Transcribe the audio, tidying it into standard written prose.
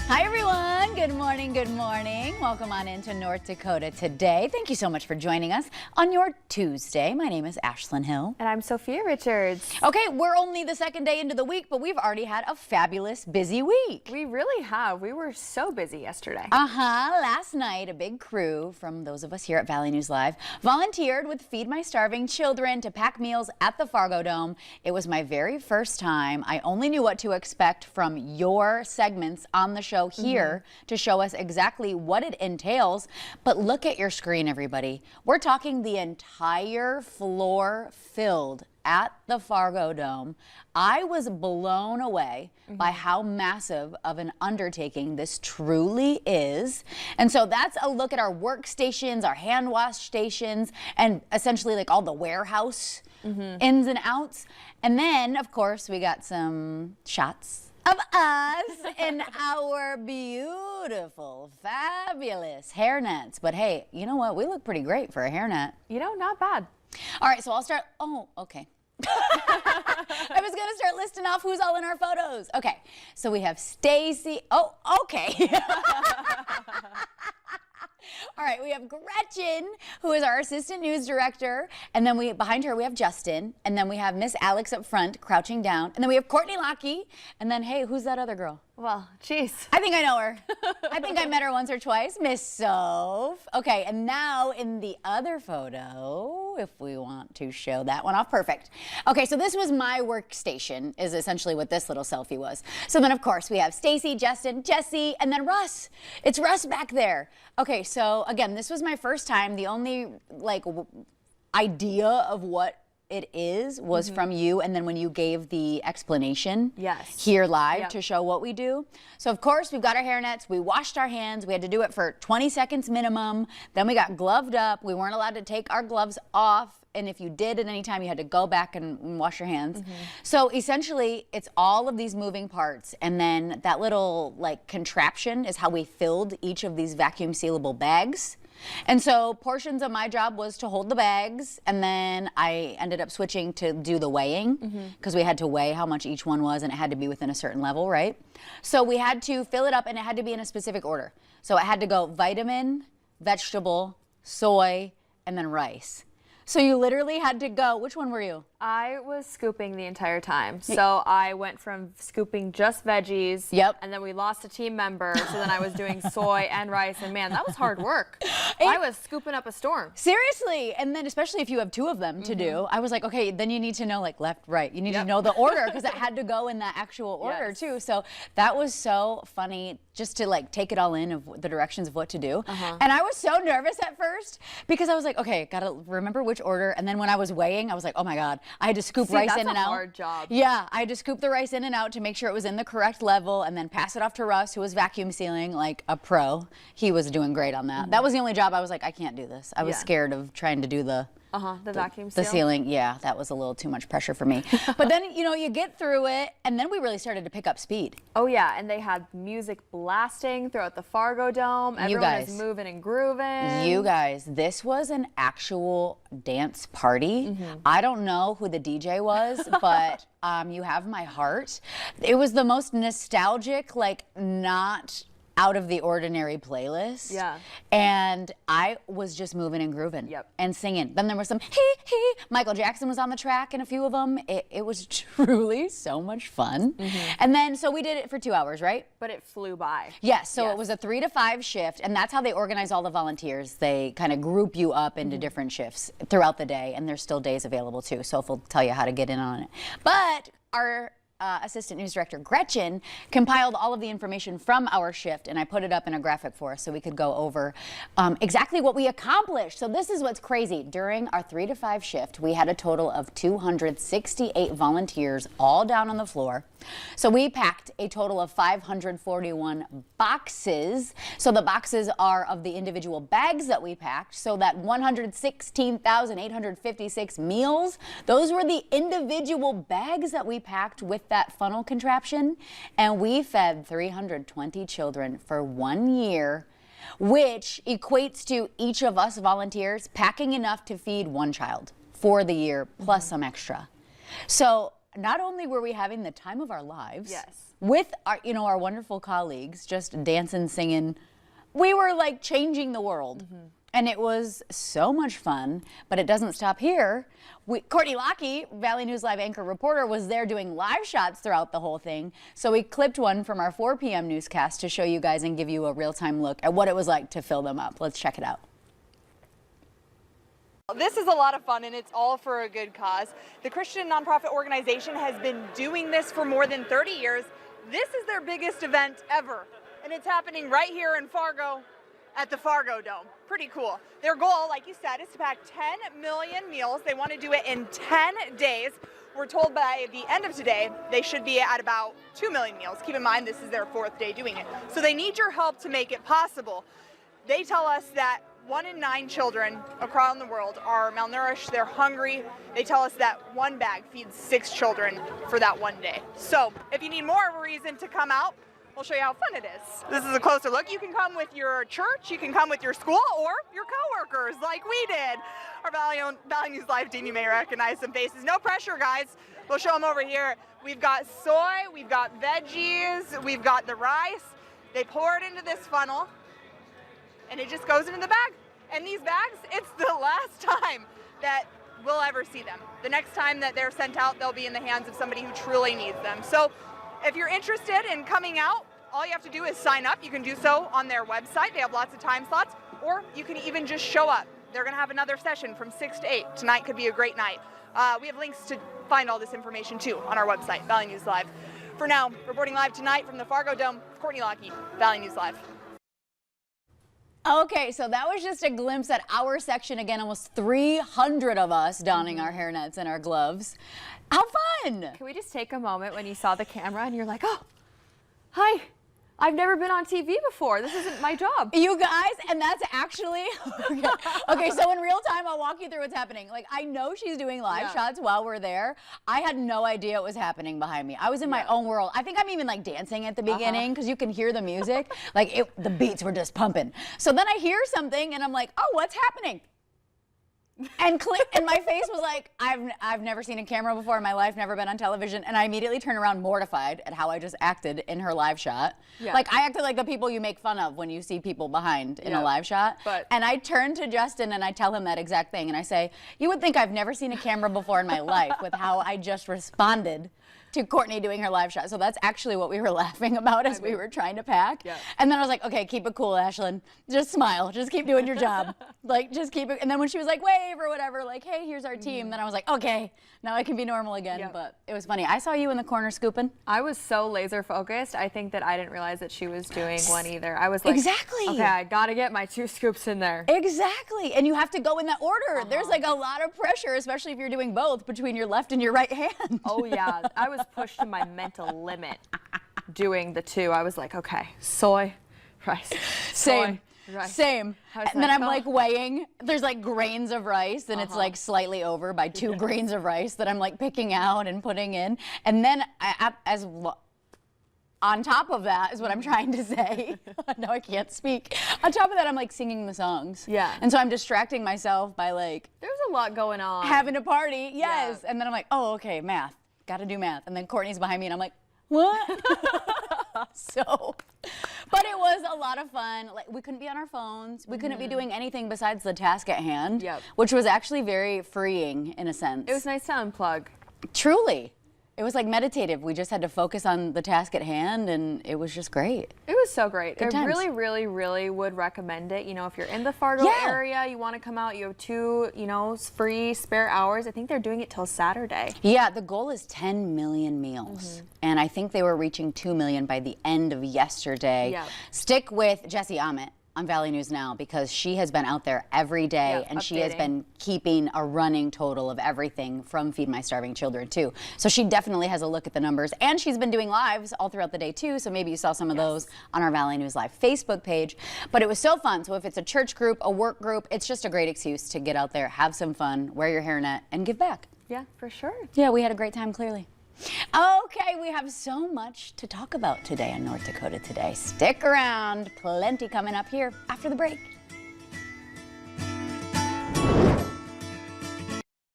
Hi everyone, good morning, good morning. Welcome on into North Dakota today. Thank you so much for joining us on your Tuesday. My name is Ashlyn Hill. And I'm Sophia Richards. Okay, we're only the second day into the week, but we've already had a fabulous busy week. We really have. We were so busy yesterday. Last night, a big crew from those of us here at Valley News Live volunteered with Feed My Starving Children to pack meals at the Fargo Dome. It was my very first time. I only knew what to expect from your segments on the show here to show us exactly what it entails. But look at your screen, everybody. We're talking the entire floor filled at the Fargo Dome. I was blown away by how massive of an undertaking this truly is. And so that's a look at our workstations, our hand wash stations, and essentially like all the warehouse ins and outs. And then, of course, we got some shots of us in our beautiful, fabulous hairnets. But hey, you know what? We look pretty great for a hairnet. You know, not bad. All right, so I'll start. Oh, okay. I was going to start listing off who's all in our photos. Okay, so we have Stacy. Oh, okay. All right, we have Gretchen, who is our assistant news director, and then behind her we have Justin, and then we have Miss Alex up front, crouching down, and then we have Courtney Lockey, and then, hey, who's that other girl? Well, geez. I think I know her. I think I met her once or twice, Miss Soph. Okay, and now in the other photo, if we want to show that one off, perfect. Okay, so this was my workstation, is essentially what this little selfie was. So then, of course, we have Stacy, Justin, Jesse, and then Russ. It's Russ back there. Okay, so again, this was my first time. The only idea of what it is was from you, and then when you gave the explanation here live to show what we do. So of course we've got our hairnets, we washed our hands, we had to do it for 20 seconds minimum, then we got gloved up, we weren't allowed to take our gloves off, and if you did at any time you had to go back and wash your hands. So essentially it's all of these moving parts, and then that little like contraption is how we filled each of these vacuum sealable bags. And so portions of my job was to hold the bags, and then I ended up switching to do the weighing because we had to weigh how much each one was, and it had to be within a certain level, right? So we had to fill it up, and it had to be in a specific order. So it had to go vitamin, vegetable, soy, and then rice. So you literally had to go, which one were you? I was scooping the entire time. So I went from scooping just veggies. And then we lost a team member. So then I was doing soy and rice. And man, that was hard work. I was scooping up a storm. Seriously. And then especially if you have two of them to do, I was like, okay, then you need to know like left, right. You need to know the order because it had to go in that actual order too. So that was so funny just to like take it all in of the directions of what to do. And I was so nervous at first because I was like, okay, gotta remember which order. And then when I was weighing, I was like, oh my God, I had to scoop rice in and out. That's a hard job. Yeah, I had to scoop the rice in and out to make sure it was in the correct level and then pass it off to Russ, who was vacuum sealing like a pro. He was doing great on that. That was the only job I was like, I can't do this. I was scared of trying to do the vacuum seal. The sealing, yeah, that was a little too much pressure for me. But then, you know, you get through it, and then we really started to pick up speed. Oh yeah, and they had music blasting throughout the Fargo Dome. Everyone was moving and grooving. You guys, this was an actual dance party. I don't know who the DJ was, but you have my heart. It was the most nostalgic, like not out of the ordinary playlist. And I was just moving and grooving and singing. Then there was some hee. Michael Jackson was on the track in a few of them. It was truly so much fun. And then, so we did it for 2 hours, right? But it flew by. Yes, so it was a 3 to 5 shift, and that's how they organize all the volunteers. They kind of group you up into different shifts throughout the day, and there's still days available too. So we'll tell you how to get in on it. But our assistant news director Gretchen compiled all of the information from our shift, and I put it up in a graphic for us so we could go over exactly what we accomplished. So this is what's crazy. During our 3 to 5 shift, we had a total of 268 volunteers all down on the floor. So we packed a total of 541 boxes. So the boxes are of the individual bags that we packed. So that 116,856 meals, those were the individual bags that we packed with that funnel contraption. And we fed 320 children for 1 year, which equates to each of us volunteers packing enough to feed 1 child for the year, plus some extra. So not only were we having the time of our lives, Yes. with our, our wonderful colleagues, just dancing, singing, we were like changing the world. And it was so much fun, but it doesn't stop here. Courtney Lockey, Valley News Live anchor reporter, was there doing live shots throughout the whole thing. So we clipped one from our 4 p.m. newscast to show you guys and give you a real-time look at what it was like to fill them up. Let's check it out. This is a lot of fun, and it's all for a good cause. The Christian nonprofit organization has been doing this for more than 30 years. This is their biggest event ever, and it's happening right here in Fargo at the Fargo Dome. Pretty cool. Their goal, like you said, is to pack 10 million meals. They want to do it in 10 days. We're told by the end of today, they should be at about 2 million meals. Keep in mind, this is their 4th day doing it. So they need your help to make it possible. They tell us that 1 in 9 children across the world are malnourished, they're hungry. They tell us that 1 bag feeds 6 children for that 1 day. So if you need more of a reason to come out, we'll show you how fun it is. This is a closer look. You can come with your church, you can come with your school, or your coworkers like we did. Our Valley News Live team, you may recognize some faces. No pressure, guys. We'll show them over here. We've got soy, we've got veggies, we've got the rice. They pour it into this funnel, and it just goes into the bag. And these bags, it's the last time that we'll ever see them. The next time that they're sent out, they'll be in the hands of somebody who truly needs them. So if you're interested in coming out, all you have to do is sign up. You can do so on their website. They have lots of time slots, or you can even just show up. They're gonna have another session from 6 to 8. Tonight could be a great night. We have links to find all this information too on our website, Valley News Live. For now, reporting live tonight from the Fargo Dome, Courtney Lockey, Valley News Live. Okay, so that was just a glimpse at our section. Again, almost 300 of us donning our hairnets and our gloves. How fun! Can we just take a moment when you saw the camera and you're like, oh, hi, I've never been on TV before. This isn't my job. You guys, and that's actually, okay, so in real time, I'll walk you through what's happening. Like, I know she's doing live shots while we're there. I had no idea what was happening behind me. I was in my own world. I think I'm even like dancing at the beginning because you can hear the music. Like, the beats were just pumping. So then I hear something and I'm like, oh, what's happening? And my face was like, I've never seen a camera before in my life, never been on television, and I immediately turned around mortified at how I just acted in her live shot. Yeah. Like, I acted like the people you make fun of when you see people behind in a live shot. And I turn to Justin and I tell him that exact thing, and I say, you would think I've never seen a camera before in my life with how I just responded to Courtney doing her live shot. So that's actually what we were laughing about as we were trying to pack. Yeah. And then I was like, okay, keep it cool, Ashlyn. Just smile. Just keep doing your job. Like, just keep it. And then when she was like, wave or whatever, like, hey, here's our team, then I was like, okay, now I can be normal again. But it was funny. I saw you in the corner scooping. I was so laser focused. I think that I didn't realize that she was doing one either. I was like, exactly. Okay, I gotta get my 2 scoops in there. Exactly. And you have to go in that order. There's like a lot of pressure, especially if you're doing both between your left and your right hand. Oh yeah, I was pushed to my mental limit doing the 2. I was like, okay, soy, rice, same. Soy, rice. Same. And then I'm like weighing. There's like grains of rice, and it's like slightly over by 2 grains of rice that I'm like picking out and putting in. And then on top of that is what I'm trying to say. No, I can't speak. On top of that, I'm like singing the songs. Yeah. And so I'm distracting myself by like. There's a lot going on. Having a party, yes. Yeah. And then I'm like, oh, okay, math. Got to do math. And then Courtney's behind me and I'm like, what? But it was a lot of fun. Like, we couldn't be on our phones. We couldn't be doing anything besides the task at hand, which was actually very freeing in a sense. It was nice to unplug. Truly. It was like meditative. We just had to focus on the task at hand, and it was just great. It was so great. Good times. Really, really, really would recommend it. You know, if you're in the Fargo area, you want to come out, you have 2, free spare hours. I think they're doing it till Saturday. Yeah, the goal is 10 million meals. And I think they were reaching 2 million by the end of yesterday. Yeah. Stick with Jessie Ahmet on Valley News Now, because she has been out there every day and she has been keeping a running total of everything from Feed My Starving Children too. So she definitely has a look at the numbers, and she's been doing lives all throughout the day too, so maybe you saw some of those on our Valley News Live Facebook page. But it was so fun. So if it's a church group, a work group, it's just a great excuse to get out there, have some fun, wear your hairnet, and give back. Yeah, for sure. Yeah, we had a great time, clearly. Okay, we have so much to talk about today in North Dakota Today. Stick around, plenty coming up here after the break.